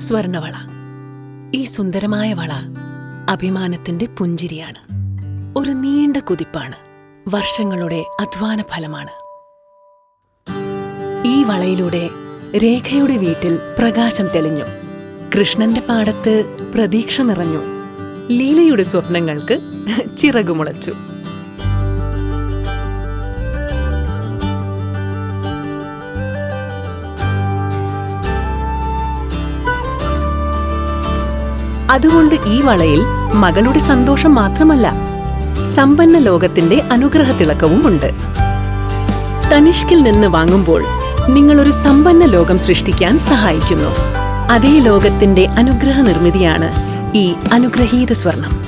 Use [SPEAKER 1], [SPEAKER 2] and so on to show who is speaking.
[SPEAKER 1] സ്വർണവള. ഈ സുന്ദരമായ വള അഭിമാനത്തിന്റെ പുഞ്ചിരിയാണ്. ഒരു നീണ്ട കുതിപ്പാണ്. വർഷങ്ങളുടെ അധ്വാന ഫലമാണ്. ഈ വളയിലൂടെ രേഖയുടെ വീട്ടിൽ പ്രകാശം തെളിഞ്ഞു. കൃഷ്ണന്റെ പാടത്ത് പ്രതീക്ഷ നിറഞ്ഞു. ലീലയുടെ സ്വപ്നങ്ങൾക്ക് ചിറകുമുളച്ചു. അതുകൊണ്ട് ഈ വളയിൽ മകളുടെ സന്തോഷം മാത്രമല്ല, സമ്പന്ന ലോകത്തിന്റെ അനുഗ്രഹത്തിളക്കവും ഉണ്ട്. തനിഷ്കിൽ നിന്ന് വാങ്ങുമ്പോൾ നിങ്ങളൊരു സമ്പന്ന ലോകം സൃഷ്ടിക്കാൻ സഹായിക്കുന്നു. അതേ ലോകത്തിന്റെ അനുഗ്രഹ നിർമ്മിതിയാണ് ഈ അനുഗ്രഹീത സ്വർണം.